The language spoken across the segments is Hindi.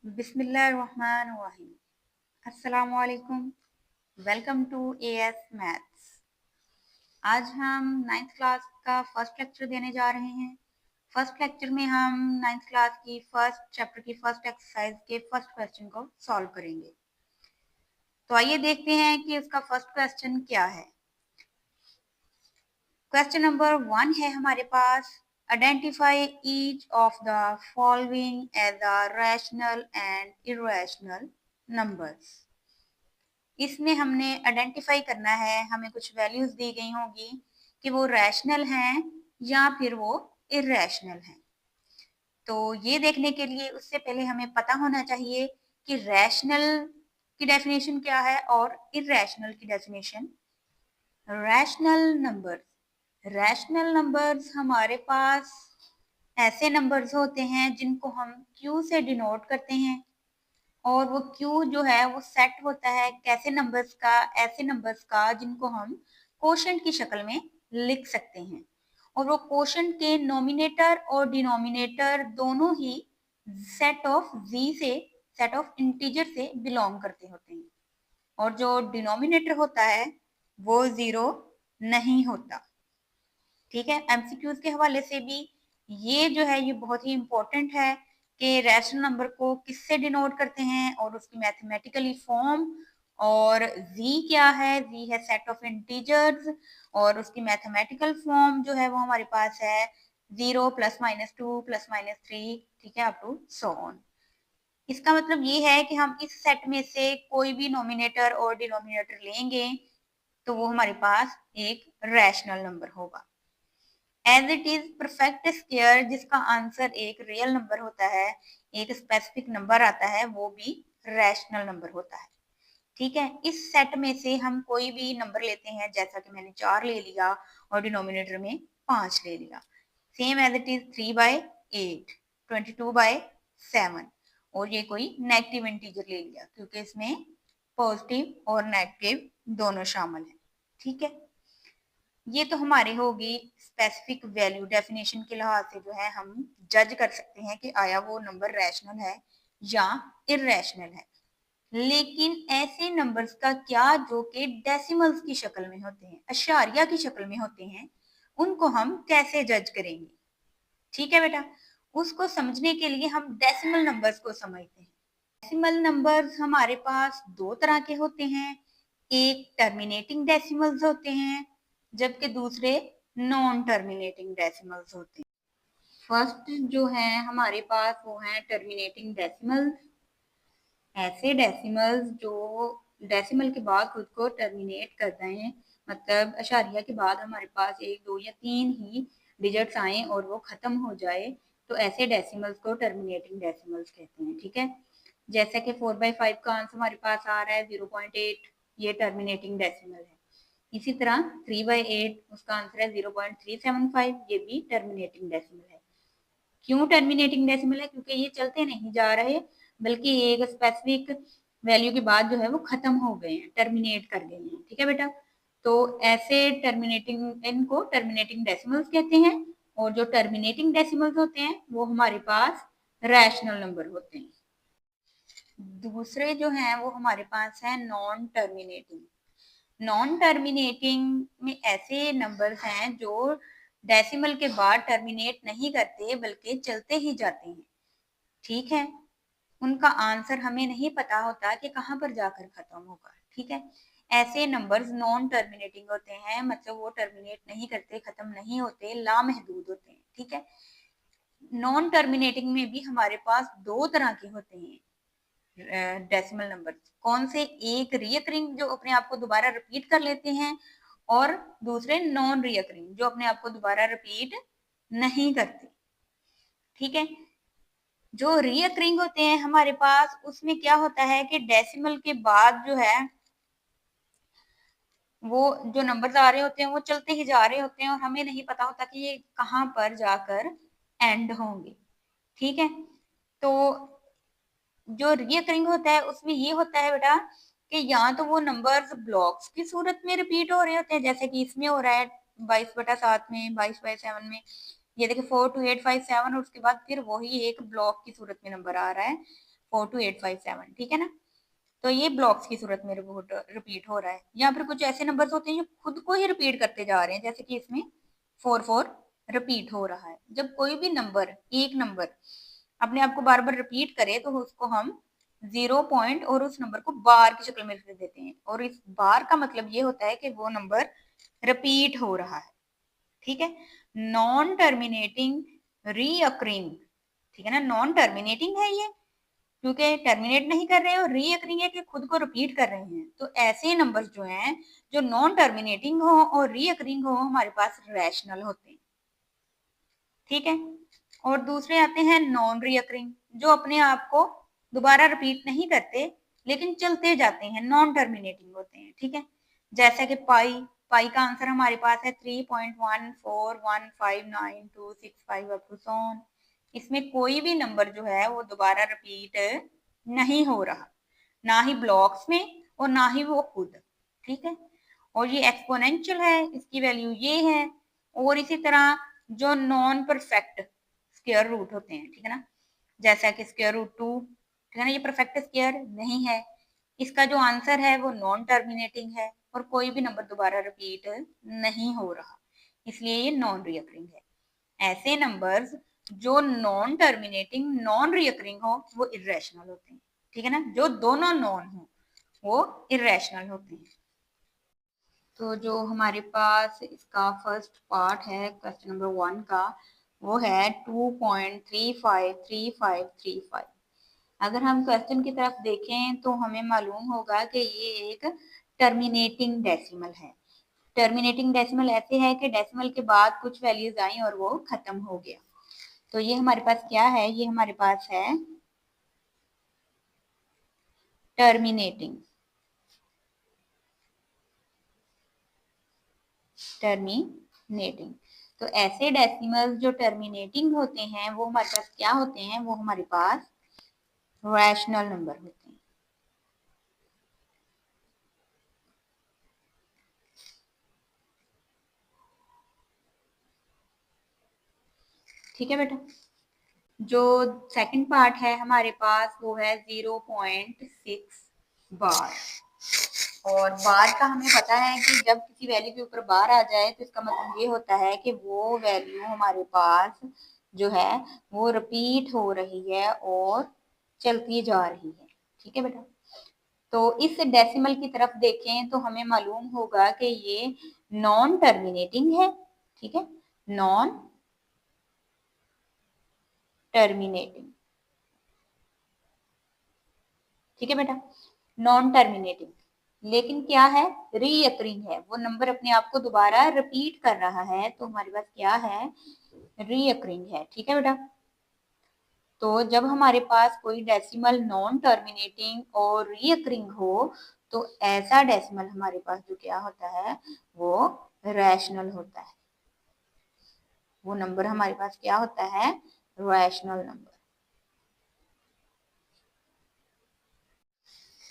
बिस्मिल्लाहिर्रहमानिर्रहीम। अस्सलामु अलैकुम। Welcome to AS maths. आज हम नाइन्थ क्लास का फर्स्ट लेक्चर देने जा रहे हैं। फर्स्ट लेक्चर में हम नाइन्थ क्लास की फर्स्ट चैप्टर की फर्स्ट एक्सरसाइज के फर्स्ट क्वेश्चन को सॉल्व करेंगे। तो आइए देखते हैं कि उसका फर्स्ट क्वेश्चन क्या है। क्वेश्चन नंबर 1 है हमारे पास, identify each of the following as a rational and irrational numbers. इसमें हमने आइडेंटिफाई करना है, हमें कुछ वैल्यूज दी गई होगी कि वो रैशनल हैं या फिर वो इर्रेशनल हैं। तो ये देखने के लिए उससे पहले हमें पता होना चाहिए कि रैशनल की डेफिनेशन क्या है और इर्रेशनल की डेफिनेशन। रैशनल नंबर्स हमारे पास ऐसे नंबर्स होते हैं जिनको हम क्यू से डिनोट करते हैं, और वो क्यू जो है वो सेट होता है कैसे नंबर्स का, ऐसे नंबर्स का जिनको हम कोशेंट की शक्ल में लिख सकते हैं, और वो कोशेंट के नोमिनेटर और डिनोमिनेटर दोनों ही सेट ऑफ इंटीजर से बिलोंग करते होते हैं, और जो डिनोमिनेटर होता है वो जीरो नहीं होता। ठीक है, एमसीक्यूज के हवाले से भी ये जो है ये बहुत ही इंपॉर्टेंट है कि रैशनल नंबर को किससे डिनोट करते हैं और उसकी मैथमेटिकली फॉर्म, और z क्या है, z है सेट ऑफ इंटीजर्स, और उसकी मैथमेटिकल फॉर्म जो है वो हमारे पास है 0 +-2 +-3, ठीक है, अप टू सो ऑन। इसका मतलब ये है कि हम इस सेट में से कोई भी नोमिनेटर और डिनोमिनेटर लेंगे तो वो हमारे पास एक रैशनल नंबर होगा। As it is perfect square जिसका आंसर एक रियल नंबर होता है, एक स्पेसिफिक नंबर आता है, वो भी रैशनल नंबर होता है। ठीक है, इस सेट में से हम कोई भी नंबर लेते हैं, जैसा कि मैंने 4 ले लिया और डिनोमिनेटर में 5 ले लिया। सेम एज इट इज 3/8, 22/7, और ये कोई नेगेटिव इंटीजर ले लिया क्योंकि इसमें पॉजिटिव और नेगेटिव दोनों शामिल हैं। ठीक है, ये तो हमारी होगी स्पेसिफिक वैल्यू। डेफिनेशन के लिहाज से जो है हम जज कर सकते हैं कि आया वो नंबर रैशनल है या इर्रेशनल है। लेकिन ऐसे नंबर्स का क्या जो कि डेसिमल्स की शक्ल में होते हैं, अशारिया की शक्ल में होते हैं, उनको हम कैसे जज करेंगे? ठीक है बेटा, उसको समझने के लिए हम डेसिमल नंबर्स को समझते हैं। डेसिमल नंबर्स हमारे पास दो तरह के होते हैं, एक टर्मिनेटिंग डेसिमल्स होते हैं जबकि दूसरे नॉन टर्मिनेटिंग डेसिमल्स होते हैं। फर्स्ट जो है हमारे पास वो है टर्मिनेटिंग डेसिमल्स। ऐसे डेसिमल्स जो डेसिमल के बाद खुद को टर्मिनेट करते हैं, मतलब अशारिया के बाद हमारे पास 1, 2 या 3 ही डिजिट्स आए और वो खत्म हो जाए, तो ऐसे डेसिमल्स को टर्मिनेटिंग डेसिमल्स कहते हैं। ठीक है, जैसे कि 4/5 का आंसर हमारे पास आ रहा है 0.8, ये टर्मिनेटिंग डेसिमल है। इसी तरह 3/8 उसका आंसर है 0.375, ये भी टर्मिनेटिंग डेसिमल है। क्यों टर्मिनेटिंग डेसिमल है? क्योंकि ये चलते नहीं जा रहे, बल्कि एक स्पेसिफिक वैल्यू के बाद जो है वो खत्म हो गए हैं, टर्मिनेट कर गए हैं। ठीक है बेटा, तो ऐसे टर्मिनेटिंग, इनको टर्मिनेटिंग डेसिमल्स कहते हैं, और जो टर्मिनेटिंग डेसिमल्स होते हैं वो हमारे पास रैशनल नंबर होते हैं। दूसरे जो हैं वो हमारे पास है नॉन टर्मिनेटिंग। नॉन टर्मिनेटिंग में ऐसे नंबर्स हैं जो डेसिमल के बाद टर्मिनेट नहीं करते बल्कि चलते ही जाते हैं। ठीक है, उनका आंसर हमें नहीं पता होता कि कहाँ पर जाकर खत्म होगा। ठीक है, ऐसे नंबर्स नॉन टर्मिनेटिंग होते हैं, मतलब वो टर्मिनेट नहीं करते, खत्म नहीं होते, लामहदूद होते हैं। ठीक है, नॉन टर्मिनेटिंग में भी हमारे पास दो तरह के होते हैं डेसिमल नंबर। कौन से? एक रिकरिंग जो अपने आप को दोबारा रिपीट कर लेते हैं, और दूसरे नॉन रिकरिंग जो अपने आप को दोबारा रिपीट नहीं करते। ठीक है, जो रिकरिंग होते हैं हमारे पास, उसमें क्या होता है कि डेसिमल के बाद जो है वो जो नंबर्स आ रहे होते हैं वो चलते ही जा रहे होते हैं, और हमें नहीं पता होता कि ये कहाँ पर जाकर एंड होंगे। ठीक है, तो जो रिकरिंग होता है उसमें ये होता है बेटा कि या तो वो नंबर्स ब्लॉक्स की सूरत में रिपीट हो रहे होते हैं, जैसे कि इसमें हो रहा है 22/7 में, 22/7 में, ये देखिए 4, 2, 8, 5, 7, और उसके बाद फिर वही एक ब्लॉक की सूरत में नंबर आ रहा है। 42857, ठीक है ना। तो ये ब्लॉक्स की सूरत में रिपीट हो रहा है। या फिर कुछ ऐसे नंबर्स होते हैं जो खुद को ही रिपीट करते जा रहे हैं, जैसे कि इसमें 44 रिपीट हो रहा है। जब कोई भी नंबर, एक नंबर अपने आप को बार बार रिपीट करे तो उसको हम 0 पॉइंट और उस नंबर को बार की शक्ल में लिख देते हैं। और इस बार का मतलब ये होता है कि वो नंबर रिपीट हो रहा है, ठीक है। नॉन टर्मिनेटिंग रीअकरिंग, ठीक है ना, नॉन टर्मिनेटिंग है ये, क्योंकि टर्मिनेट नहीं कर रहे हैं, और रीअकरिंग है कि खुद को रिपीट कर रहे हैं। तो ऐसे नंबर्स जो हैं जो नॉन टर्मिनेटिंग हो और रीअकरिंग हो, हमारे पास रैशनल होते हैं, ठीक है। और दूसरे आते हैं नॉन रीअकरिंग, जो अपने आप को दोबारा रिपीट नहीं करते लेकिन चलते जाते हैं, नॉन टर्मिनेटिंग होते हैं, ठीक है। जैसा कि पाई, पाई का आंसर हमारे पास है 3.14159265 अप टू सो ऑन। इसमें कोई भी नंबर जो है वो दोबारा रिपीट नहीं हो रहा, ना ही ब्लॉक्स में और ना ही वो खुद, ठीक है। और ये एक्सपोनेंशियल है, इसकी वैल्यू ये है। और इसी तरह जो नॉन परफेक्ट स्क्वायर रूट होते हैं, ठीक है ना, जैसा कि स्क्वायर रूट 2, ठीक है ना, ये परफेक्ट स्क्वायर नहीं है, इसका जो आंसर है वो नॉन टर्मिनेटिंग है और कोई भी नंबर दोबारा रिपीट नहीं हो रहा, इसलिए ये नॉन रियकरिंग है। ऐसे नंबर्स जो नॉन टर्मिनेटिंग नॉन रियकरिंग हो वो इरेशनल होते हैं, ठीक है ना। जो दोनों नॉन हो वो इरेशनल होते हैं। तो जो हमारे पास इसका फर्स्ट पार्ट है क्वेश्चन नंबर 1 का, वो है 2.353535। अगर हम क्वेश्चन की तरफ देखें तो हमें मालूम होगा कि ये एक टर्मिनेटिंग डेसिमल है। टर्मिनेटिंग डेसिमल ऐसे है कि डेसिमल के बाद कुछ वैल्यूज आई और वो खत्म हो गया। तो ये हमारे पास क्या है, ये हमारे पास है टर्मिनेटिंग, टर्मिनेटिंग। तो ऐसे डेसिमल्स जो टर्मिनेटिंग होते हैं वो हमारे पास क्या होते हैं, वो हमारे पास रैशनल नंबर होते हैं। ठीक है बेटा। जो सेकंड पार्ट है हमारे पास वो है 0.6 बार। और बार का हमें पता है कि जब किसी वैल्यू के ऊपर बार आ जाए तो इसका मतलब ये होता है कि वो वैल्यू हमारे पास जो है वो रिपीट हो रही है और चलती जा रही है, ठीक है बेटा। तो इस डेसिमल की तरफ देखें तो हमें मालूम होगा कि ये नॉन टर्मिनेटिंग है, ठीक है, नॉन टर्मिनेटिंग, ठीक है बेटा, नॉन टर्मिनेटिंग। लेकिन क्या है, रीअकरिंग है, वो नंबर अपने आप को दोबारा रिपीट कर रहा है, तो हमारे पास क्या है, रीअकरिंग है, ठीक है बेटा। तो जब हमारे पास कोई डेसिमल नॉन टर्मिनेटिंग और रीअकरिंग हो तो ऐसा डेसिमल हमारे पास जो क्या होता है वो रैशनल होता है। वो नंबर हमारे पास क्या होता है, रैशनल नंबर।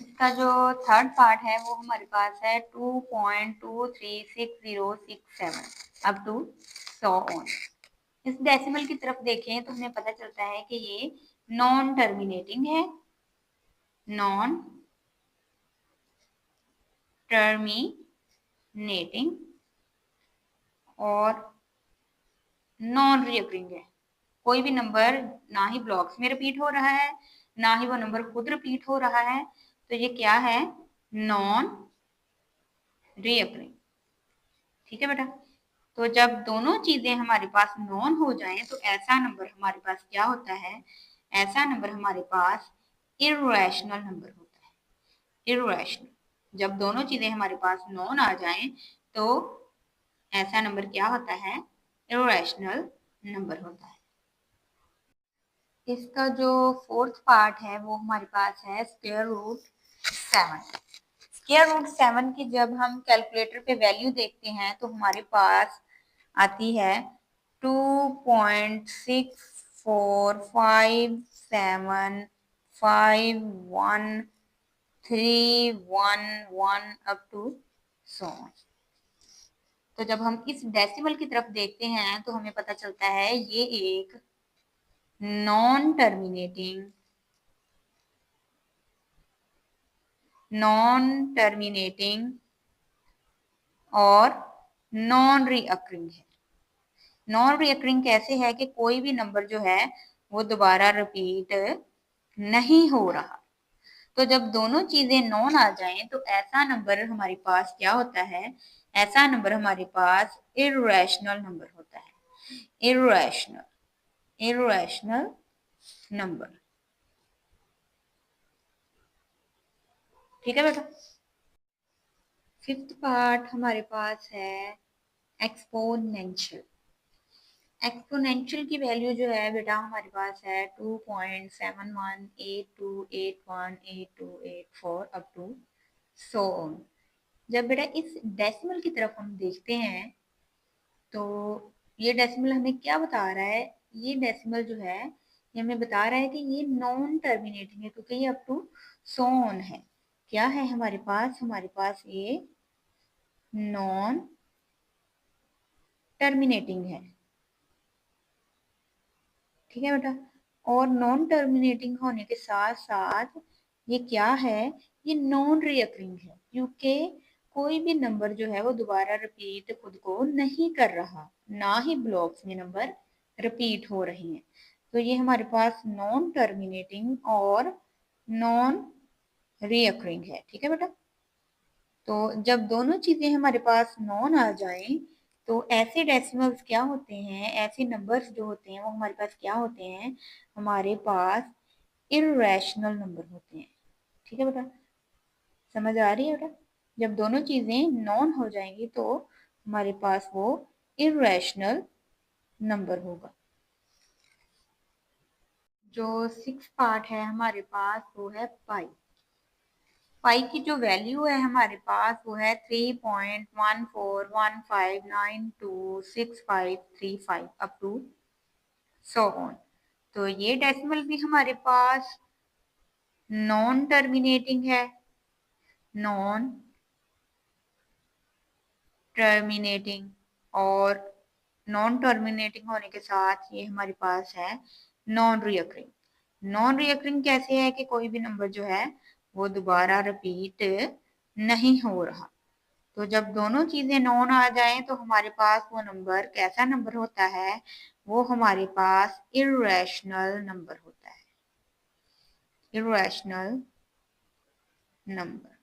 इसका जो थर्ड पार्ट है वो हमारे पास है 2.236067 अप टू 100 ऑन। इस डेसिमल की तरफ देखें तो हमें पता चलता है कि ये नॉन टर्मिनेटिंग है, नॉन टर्मिनेटिंग और नॉन रिकरिंग है। कोई भी नंबर ना ही ब्लॉक्स में रिपीट हो रहा है ना ही वो नंबर खुद रिपीट हो रहा है, तो ये क्या है, नॉन रिकरिंग, ठीक है बेटा। तो जब दोनों चीजें हमारे पास नॉन हो जाएं तो ऐसा नंबर हमारे पास क्या होता है, ऐसा नंबर हमारे पास इर्रेशनल नंबर होता है। इर्रेशनल, जब दोनों चीजें हमारे पास नॉन आ जाएं तो ऐसा नंबर क्या होता है, इर्रेशनल नंबर होता है। इसका जो फोर्थ पार्ट है वो हमारे पास है स्क्वायर रूट 7। स्क्वायर रूट 7 की जब हम कैलकुलेटर पे वैल्यू देखते हैं तो हमारे पास आती है 2.64575131 अप टू सो। तो जब हम इस डेसिमल की तरफ देखते हैं तो हमें पता चलता है ये एक नॉन टर्मिनेटिंग नॉन टर्मिनेटिंग और नॉन रीअकरिंग है। नॉन रीअकरिंग कैसे है कि कोई भी नंबर जो है वो दोबारा रिपीट नहीं हो रहा। तो जब दोनों चीजें नॉन आ जाएं तो ऐसा नंबर हमारे पास क्या होता है, ऐसा नंबर हमारे पास इर्रेशनल नंबर होता है। Irrational number. ठीक है बेटा। फिफ्थ पार्ट हमारे पास है एक्सपोनेंशियल। एक्सपोनेंशियल की वैल्यू जो है बेटा हमारे पास है 2.7182818284 अप टू सो ऑन। जब बेटा इस डेसिमल की तरफ हम देखते हैं तो ये डेसिमल हमें क्या बता रहा है, ये डेसिमल जो है ये हमें बता रहा है कि ये नॉन टर्मिनेटिंग है क्योंकि ये अप टू सो ऑन है। क्या है हमारे पास, हमारे पास ये नॉन टर्मिनेटिंग है। ठीक है बेटा। और नॉन टर्मिनेटिंग होने के साथ साथ ये क्या है, ये नॉन रीअकरिंग है क्योंकि कोई भी नंबर जो है वो दोबारा रिपीट खुद को नहीं कर रहा, ना ही ब्लॉक्स में नंबर रिपीट हो रहे हैं। तो ये हमारे पास नॉन टर्मिनेटिंग और नॉन रीअकरिंग है। ठीक है बेटा। तो जब दोनों चीजें हमारे पास नॉन आ जाएं तो ऐसे डेसिमल्स क्या होते हैं, ऐसे नंबर्स जो होते हैं वो हमारे पास क्या होते हैं, हमारे पास इर्रेशनल नंबर होते हैं। ठीक है बेटा। समझ आ रही है बेटा। जब दोनों चीजें नॉन हो जाएंगी तो हमारे पास वो इर्रेशनल नंबर होगा। जो सिक्स पार्ट है हमारे पास वो है पाई। पाई की जो वैल्यू है हमारे पास वो है 3.1415926535 अप टू सो ऑन। तो ये डेसिमल भी हमारे पास नॉन टर्मिनेटिंग है, नॉन टर्मिनेटिंग और नॉन टर्मिनेटिंग होने के साथ ये हमारे पास है नॉन रियकरिंग। नॉन रियकरिंग कैसे है कि कोई भी नंबर जो है वो दोबारा रिपीट नहीं हो रहा। तो जब दोनों चीजें नॉन आ जाएं तो हमारे पास वो नंबर कैसा नंबर होता है, वो हमारे पास इर्रेशनल नंबर होता है। Irrational number.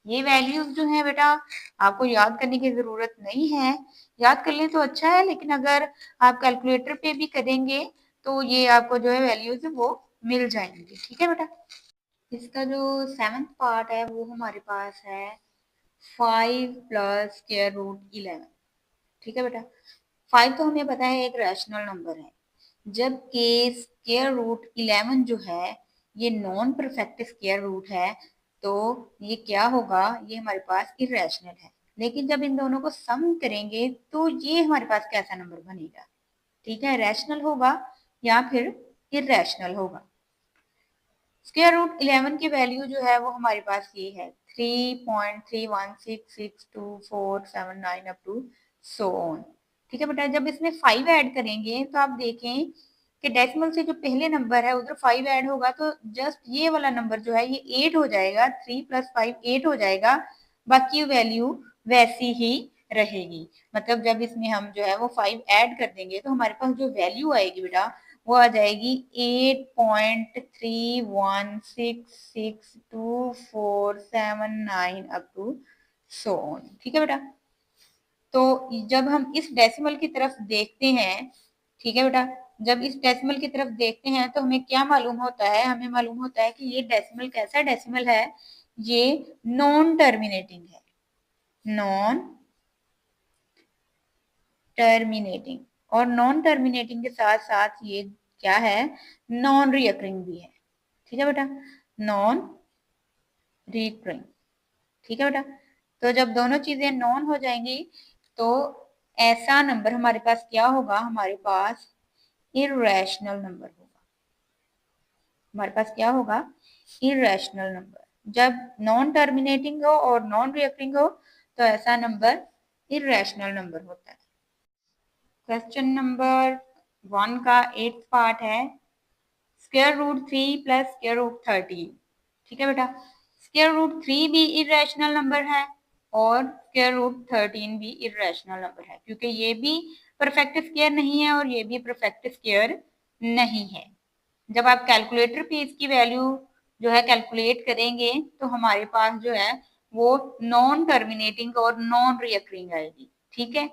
ये वैल्यूज जो है बेटा आपको याद करने की जरूरत नहीं है, याद कर लें तो अच्छा है, लेकिन अगर आप कैलकुलेटर पे भी करेंगे तो ये आपको जो है वैल्यूज वो मिल जाएंगी। ठीक है बेटा। इसका जो सेवंथ पार्ट है वो हमारे पास है 5 + √11। ठीक है बेटा। 5 तो हमें पता है एक रैशनल नंबर है, जबकि स्क्वायर रूट 11 जो है ये नॉन परफेक्ट स्क्वायर रूट है, तो ये क्या होगा, ये हमारे पास इरेशनल है। लेकिन जब इन दोनों को सम करेंगे तो ये हमारे पास कैसा नंबर बनेगा, ठीक है, रैशनल होगा या फिर इरेशनल होगा। स्क्वायर रूट 11 की वैल्यू जो है वो हमारे पास ये है 3.31662479 अप टू सो ऑन। ठीक है बेटा। जब इसमें 5 ऐड करेंगे तो आप देखें कि डेसिमल से जो पहले नंबर है उधर 5 ऐड होगा तो जस्ट ये वाला नंबर जो है ये 8 हो जाएगा, 3 + 5 8 हो जाएगा, बाकी वैल्यू वैसी ही रहेगी। मतलब जब इसमें हम जो है वो 5 ऐड कर देंगे तो हमारे पास जो वैल्यू आएगी बेटा वो आ जाएगी 8.31662479 अप टू सो ऑन। ठीक है बेटा। तो जब हम इस डेसिमल की तरफ देखते हैं, ठीक है बेटा, जब इस डेसिमल की तरफ देखते हैं तो हमें क्या मालूम होता है, हमें मालूम होता है कि ये डेसिमल कैसा डेसिमल है, ये नॉन टर्मिनेटिंग है, नॉन टर्मिनेटिंग। और नॉन टर्मिनेटिंग के साथ साथ ये क्या है, नॉन रिकरिंग भी है। ठीक है बेटा, नॉन रिकरिंग। ठीक है बेटा। तो जब दोनों चीजें नॉन हो जाएंगी तो ऐसा नंबर हमारे पास क्या होगा, हमारे पास इरेशनल नंबर होगा। हमारे पास क्या होगा, इरेशनल नंबर। जब नॉन टर्मिनेटिंग हो और नॉन रिकरिंग हो तो ऐसा नंबर इरेशनल नंबर होता है। क्वेश्चन नंबर 1 का 8th पार्ट है स्क्वायर रूट 3 + स्क्वायर रूट 13। ठीक है बेटा। स्क्वायर रूट 3 भी इरेशनल नंबर है और स्क्वायर रूट 13 भी इरेशनल नंबर है, क्योंकि ये भी परफेक्ट स्क्वायर नहीं है और ये भी परफेक्ट स्क्वायर नहीं है। जब आप कैलकुलेटर पे इसकी वैल्यू जो है कैलकुलेट करेंगे तो हमारे पास जो है वो नॉन टर्मिनेटिंग और नॉन रिकरिंग आएगी। ठीक है,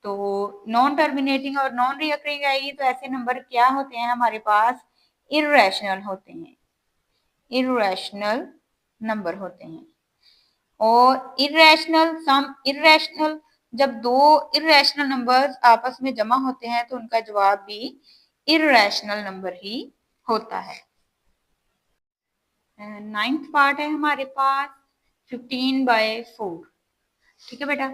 तो नॉन टर्मिनेटिंग और नॉन रिकरिंग आएगी तो ऐसे नंबर क्या होते हैं हमारे पास, इरेशनल होते हैं, इरेशनल नंबर होते हैं। और इरेशनल जब दो इरेशनल नंबर्स आपस में जमा होते हैं तो उनका जवाब भी इरेशनल नंबर ही होता है। 9th पार्ट है हमारे पास 15/4। ठीक है बेटा,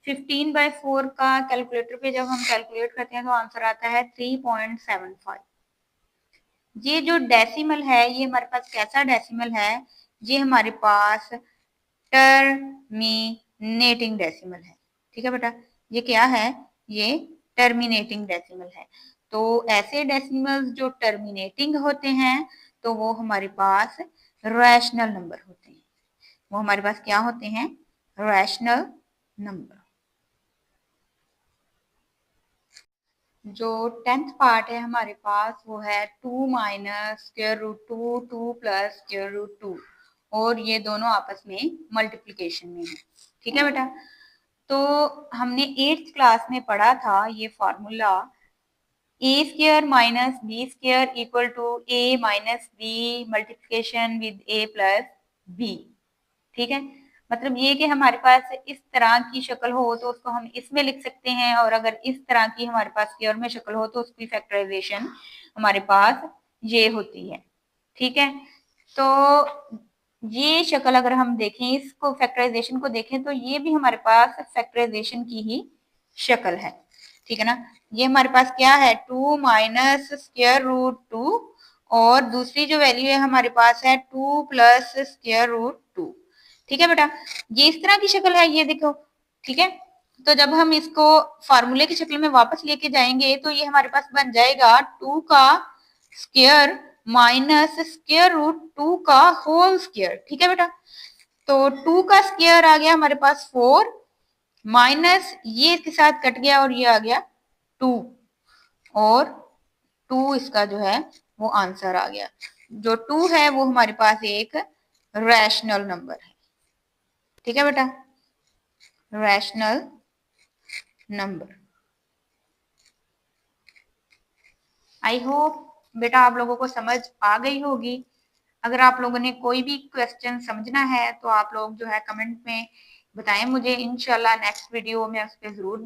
15/4 का कैलकुलेटर पे जब हम कैलकुलेट करते हैं तो आंसर आता है 3.75। ये जो डेसिमल है ये हमारे पास कैसा डेसिमल है, ये हमारे पास टर्मिनेटिंग डेसिमल है। ठीक है बेटा, ये क्या है, ये टर्मिनेटिंग डेसिमल है। तो ऐसे डेसिमल्स जो टर्मिनेटिंग होते हैं तो वो हमारे पास रैशनल नंबर होते हैं, वो हमारे पास क्या होते हैं, रैशनल नंबर। जो 10th पार्ट है हमारे पास वो है 2 minus square root 2 2 plus square root 2 और ये दोनों आपस में मल्टीप्लीकेशन में है। ठीक है बेटा, तो हमने 8th क्लास में पढ़ा था ये formula A square minus B square equal to A minus B multiplication with A plus B. ठीक है, मतलब ये कि हमारे पास इस तरह की शक्ल हो तो उसको हम इसमें लिख सकते हैं और अगर इस तरह की हमारे पास स्क्वायर में शक्ल हो तो उसकी फैक्टराइजेशन हमारे पास ये होती है। ठीक है, तो ये शक्ल अगर हम देखें, इसको फैक्टराइजेशन को देखें तो ये भी हमारे पास फैक्टराइजेशन की ही शक्ल है। ठीक है ना, ये हमारे पास क्या है 2 माइनस स्क्वायर रूट 2 और दूसरी जो वैल्यू है हमारे पास है 2 प्लस स्क्वायर रूट 2। ठीक है बेटा, ये इस तरह की शक्ल है, ये देखो। ठीक है, तो जब हम इसको फार्मूले की शक्ल में वापस लेके जाएंगे तो ये हमारे पास बन जाएगा 2 का स्क्वायर माइनस स्क्वायर रूट 2 का होल स्क्वायर। ठीक है बेटा, तो 2 का स्क्वायर आ गया हमारे पास 4 माइनस ये इसके साथ कट गया और ये आ गया 2 और 2 इसका जो है वो आंसर आ गया। जो 2 है वो हमारे पास एक रैशनल नंबर है। ठीक है बेटा, रैशनल नंबर। आई होप बेटा आप लोगों को समझ आ गई होगी। अगर आप लोगों ने कोई भी क्वेश्चन समझना है तो आप लोग जो है कमेंट में बताएं मुझे, इंशाल्लाह नेक्स्ट वीडियो में उस पर जरूर